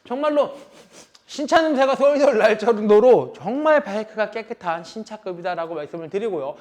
정말로 신차 냄새가 솔솔 날 정도로 정말 바이크가 깨끗한 신차급이다라고 말씀을 드리고요.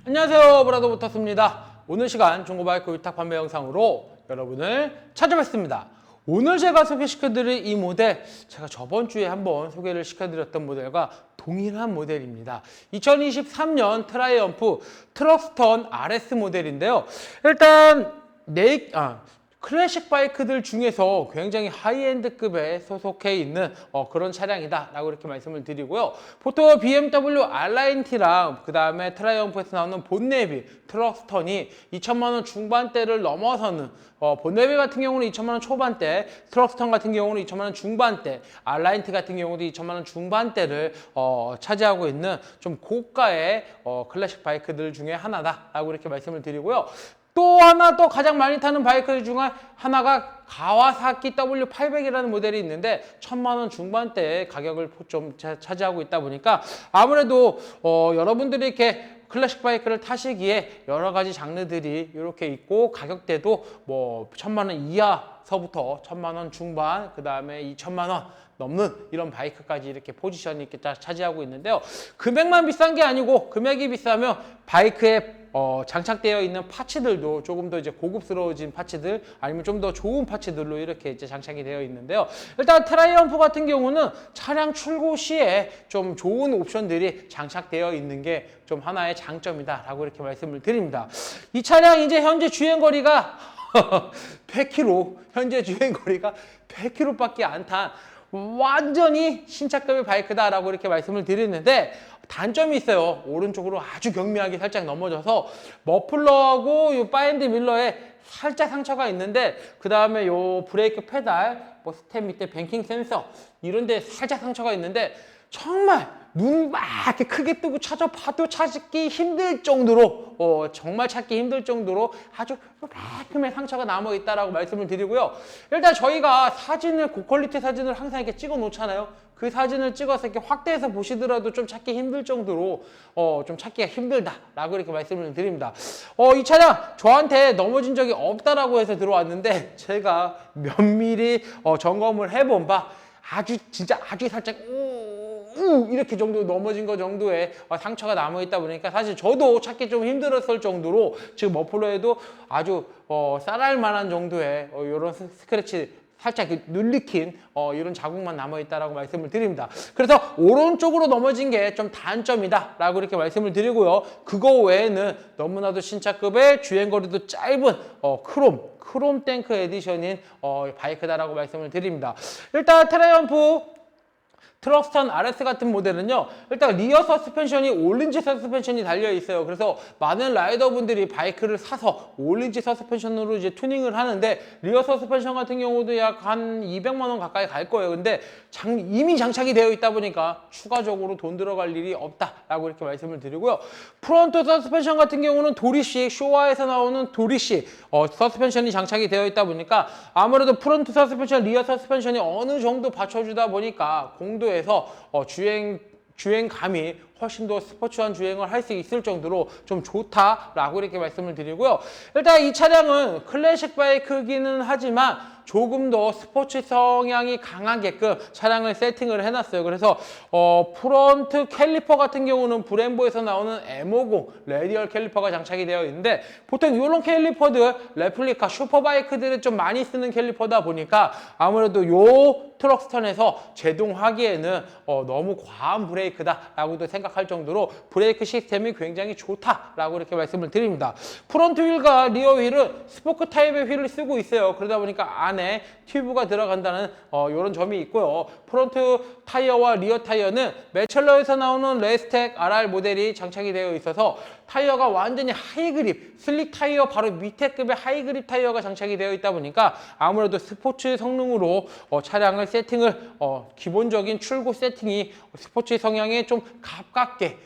안녕하세요, 브라더부터스입니다. 오늘 시간 중고바이크 위탁 판매 영상으로 여러분을 찾아뵙습니다. 오늘 제가 소개시켜드릴 이 모델, 제가 저번 주에 한번 소개를 시켜드렸던 모델과 동일한 모델입니다. 2023년 트라이엄프 트럭스턴 RS 모델인데요. 일단 클래식 바이크들 중에서 굉장히 하이엔드급에 소속해 있는 그런 차량이다 라고 이렇게 말씀을 드리고요. 보통 BMW R9T랑 그 다음에 트라이엄프에서 나오는 본네비 트럭스턴이 2천만 원 중반대를 넘어서는 본네비 같은 경우는 2천만 원 초반대, 트럭스턴 같은 경우는 2천만 원 중반대, R9T 같은 경우도 2천만 원 중반대를 차지하고 있는 좀 고가의 클래식 바이크들 중에 하나다라고 이렇게 말씀을 드리고요. 또 하나 또 가장 많이 타는 바이크 중에 하나가 가와사키 W800이라는 모델이 있는데 1,000만 원 중반대의 가격을 좀 차지하고 있다 보니까 아무래도 여러분들이 이렇게 클래식 바이크를 타시기에 여러 가지 장르들이 이렇게 있고 가격대도 뭐 1,000만 원 이하서부터 1,000만 원 중반, 그 다음에 2,000만 원 넘는 이런 바이크까지 이렇게 포지션이 이렇게 차지하고 있는데요. 금액만 비싼 게 아니고 금액이 비싸면 바이크에 장착되어 있는 파츠들도 조금 더 이제 고급스러워진 파츠들 아니면 좀 더 좋은 파츠들로 이렇게 이제 장착이 되어 있는데요. 일단 트라이엄프 같은 경우는 차량 출고 시에 좀 좋은 옵션들이 장착되어 있는 게 좀 하나의 장점이다라고 이렇게 말씀을 드립니다. 이 차량 이제 현재 주행거리가 100km, 현재 주행거리가 100km밖에 안 탄 완전히 신차급의 바이크다라고 이렇게 말씀을 드리는데 단점이 있어요. 오른쪽으로 아주 경미하게 살짝 넘어져서 머플러하고 이 바엔드 밀러에 살짝 상처가 있는데 그 다음에 요 브레이크 페달, 뭐 스텝 밑에 뱅킹 센서 이런 데 살짝 상처가 있는데 정말 눈 막 이렇게 크게 뜨고 찾아봐도 찾기 힘들 정도로 정말 찾기 힘들 정도로 아주 매큼의 상처가 남아 있다라고 말씀을 드리고요. 일단 저희가 사진을 고퀄리티 사진을 항상 이렇게 찍어 놓잖아요. 그 사진을 찍어서 이렇게 확대해서 보시더라도 좀 찾기 힘들 정도로 좀 찾기가 힘들다라고 이렇게 말씀을 드립니다. 이 차량 저한테 넘어진 적이 없다라고 해서 들어왔는데 제가 면밀히 점검을 해본 바 진짜 아주 살짝 이렇게 정도 넘어진 거 정도의 상처가 남아 있다 보니까 사실 저도 찾기 좀 힘들었을 정도로 지금 머플러에도 아주 쌀알 만한 정도의 이런 스크래치 살짝 눌리킨 이런 자국만 남아 있다라고 말씀을 드립니다. 그래서 오른쪽으로 넘어진 게 좀 단점이다라고 이렇게 말씀을 드리고요. 그거 외에는 너무나도 신차급의 주행거리도 짧은 크롬 탱크 에디션인 바이크다라고 말씀을 드립니다. 일단 트라이언프 트럭스턴 RS 같은 모델은요, 일단 리어 서스펜션이 올린지 서스펜션이 달려 있어요. 그래서 많은 라이더분들이 바이크를 사서 올린지 서스펜션으로 이제 튜닝을 하는데, 리어 서스펜션 같은 경우도 약 한 200만 원 가까이 갈 거예요. 근데 이미 장착이 되어 있다 보니까 추가적으로 돈 들어갈 일이 없다라고 이렇게 말씀을 드리고요. 프론트 서스펜션 같은 경우는 도리시, 쇼와에서 나오는 도리시 서스펜션이 장착이 되어 있다 보니까 아무래도 프론트 서스펜션, 리어 서스펜션이 어느 정도 받쳐주다 보니까 공도에서 주행감이 훨씬 더 스포츠한 주행을 할 수 있을 정도로 좀 좋다라고 이렇게 말씀을 드리고요. 일단 이 차량은 클래식 바이크기는 하지만 조금 더 스포츠 성향이 강하게끔 차량을 세팅을 해놨어요. 그래서 프론트 캘리퍼 같은 경우는 브렘보에서 나오는 M50 레디얼 캘리퍼가 장착이 되어 있는데, 보통 이런 캘리퍼들 레플리카 슈퍼바이크들을 좀 많이 쓰는 캘리퍼다 보니까 아무래도 요 트럭스턴에서 제동하기에는 너무 과한 브레이크다라고도 생각할 정도로 브레이크 시스템이 굉장히 좋다라고 이렇게 말씀을 드립니다. 프론트 휠과 리어 휠은 스포크 타입의 휠을 쓰고 있어요. 그러다 보니까 안에 튜브가 들어간다는 이런 점이 있고요. 프론트 타이어와 리어 타이어는 매철러에서 나오는 레스텍 RR 모델이 장착이 되어 있어서 타이어가 완전히 하이그립, 슬릭 타이어 바로 밑에 급의 하이그립 타이어가 장착이 되어 있다 보니까 아무래도 스포츠 성능으로 차량을 세팅을 기본적인 출고 세팅이 스포츠 성향에 좀 가깝게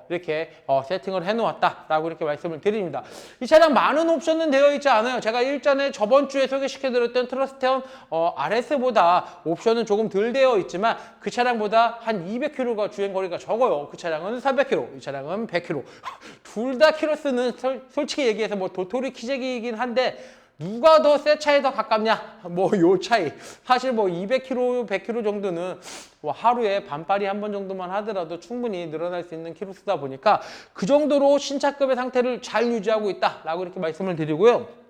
이렇게 세팅을 해놓았다라고 이렇게 말씀을 드립니다. 이 차량 많은 옵션은 되어 있지 않아요. 제가 일전에 저번 주에 소개시켜드렸던 트러스테온 RS보다 옵션은 조금 덜 되어 있지만 그 차량보다 한 200km가 주행거리가 적어요. 그 차량은 300km, 이 차량은 100km. 둘 다 키로수는 솔직히 얘기해서 뭐 도토리 키재기이긴 한데 누가 더 새 차에 더 가깝냐? 뭐 요 차이. 사실 뭐 200km, 100km 정도는 뭐 하루에 반빨이 한 번 정도만 하더라도 충분히 늘어날 수 있는 키로수다 보니까 그 정도로 신차급의 상태를 잘 유지하고 있다라고 이렇게 말씀을 드리고요.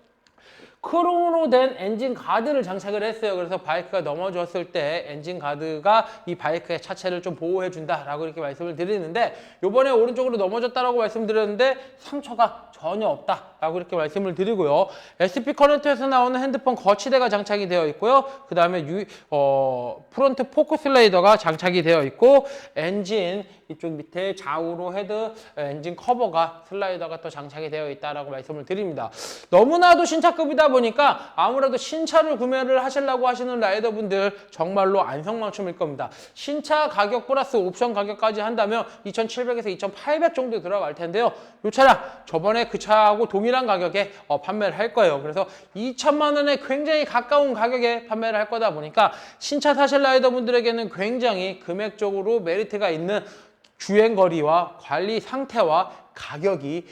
크롬으로 된 엔진 가드를 장착을 했어요. 그래서 바이크가 넘어졌을 때 엔진 가드가 이 바이크의 차체를 좀 보호해준다라고 이렇게 말씀을 드리는데, 요번에 오른쪽으로 넘어졌다라고 말씀드렸는데 상처가 전혀 없다라고 이렇게 말씀을 드리고요. SP 커넥터에서 나오는 핸드폰 거치대가 장착이 되어 있고요. 그 다음에 프론트 포크 슬라이더가 장착이 되어 있고, 엔진 이쪽 밑에 좌우로 헤드 엔진 커버가 슬라이더가 또 장착이 되어 있다라고 말씀을 드립니다. 너무나도 신차급이다 보니까 아무래도 신차를 구매를 하시려고 하시는 라이더분들 정말로 안성맞춤일 겁니다. 신차 가격 플러스 옵션 가격까지 한다면 2,700에서 2,800 정도 들어갈 텐데요. 이 차량 저번에 그 차하고 동일한 가격에 판매를 할 거예요. 그래서 2천만 원에 굉장히 가까운 가격에 판매를 할 거다 보니까 신차 사실 라이더분들에게는 굉장히 금액적으로 메리트가 있는 주행거리와 관리 상태와 가격이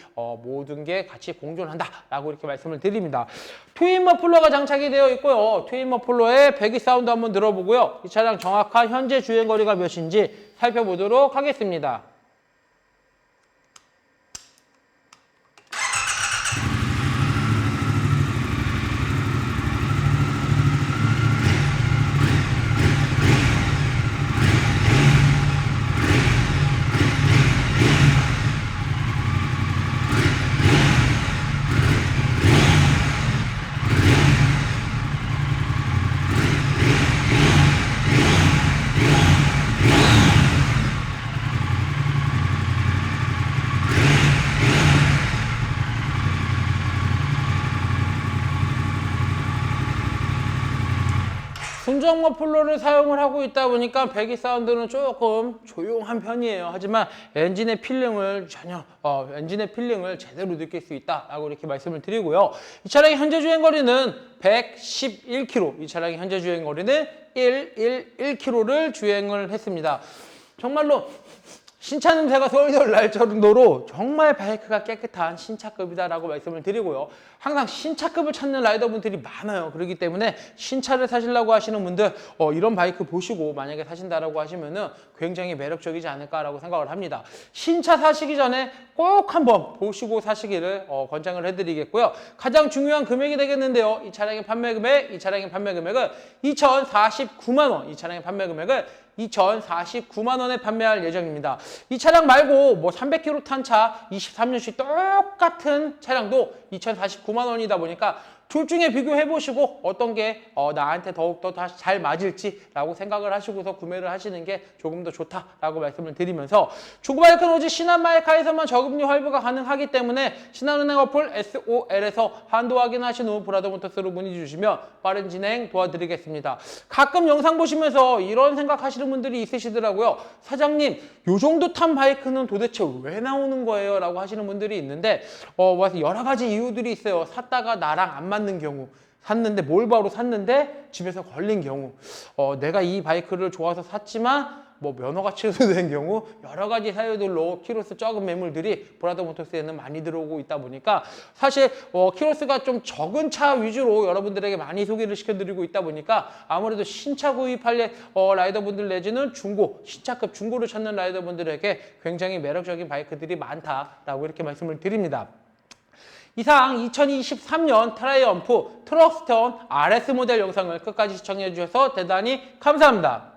모든 게 같이 공존한다라고 이렇게 말씀을 드립니다. 트윈 머플러가 장착이 되어 있고요. 트윈 머플러의 배기 사운드 한번 들어보고요. 이 차량 정확한 현재 주행거리가 몇인지 살펴보도록 하겠습니다. 순정 머플러를 사용을 하고 있다 보니까 배기 사운드는 조금 조용한 편이에요. 하지만 엔진의 필링을 엔진의 필링을 제대로 느낄 수 있다라고 이렇게 말씀을 드리고요. 이 차량의 현재 주행 거리는 111km, 이 차량의 현재 주행 거리는 111km를 주행을 했습니다. 정말로 신차 냄새가 솔솔 날 정도로 정말 바이크가 깨끗한 신차급이다라고 말씀을 드리고요. 항상 신차급을 찾는 라이더분들이 많아요. 그렇기 때문에 신차를 사시려고 하시는 분들 이런 바이크 보시고 만약에 사신다라고 하시면은 굉장히 매력적이지 않을까라고 생각을 합니다. 신차 사시기 전에 꼭 한번 보시고 사시기를 권장을 해드리겠고요. 가장 중요한 금액이 되겠는데요. 이 차량의 판매 금액은 2,049만 원. 이 차량의 판매 금액은 2,049만 원에 판매할 예정입니다. 이 차량 말고 뭐 300km 탄 차 23년식 똑같은 차량도 2,049만 원이다 보니까 둘 중에 비교해 보시고 어떤 게 나한테 더욱더 잘 맞을지라고 생각을 하시고서 구매를 하시는 게 조금 더 좋다라고 말씀을 드리면서 중고바이크는 오직 신한마이카에서만 저금리 할부가 가능하기 때문에 신한은행 어플 SOL에서 한도 확인하신 후 브라더모터스로 문의 주시면 빠른 진행 도와드리겠습니다. 가끔 영상 보시면서 이런 생각하시는 분들이 있으시더라고요. 사장님, 요 정도 탄 바이크는 도대체 왜 나오는 거예요? 라고 하시는 분들이 있는데 여러 가지 이유들이 있어요. 샀다가 나랑 안 맞는 경우, 샀는데 몰바로 샀는데 집에서 걸린 경우, 내가 이 바이크를 좋아서 샀지만 뭐 면허가 취소된 경우, 여러 가지 사유들로 키로수 적은 매물들이 브라더모터스에는 많이 들어오고 있다 보니까 사실 키로수가 좀 적은 차 위주로 여러분들에게 많이 소개를 시켜드리고 있다 보니까 아무래도 신차 구입할 라이더분들 내지는 중고, 신차급 중고를 찾는 라이더분들에게 굉장히 매력적인 바이크들이 많다라고 이렇게 말씀을 드립니다. 이상 2023년 트라이엄프 트럭스턴 RS 모델 영상을 끝까지 시청해 주셔서 대단히 감사합니다.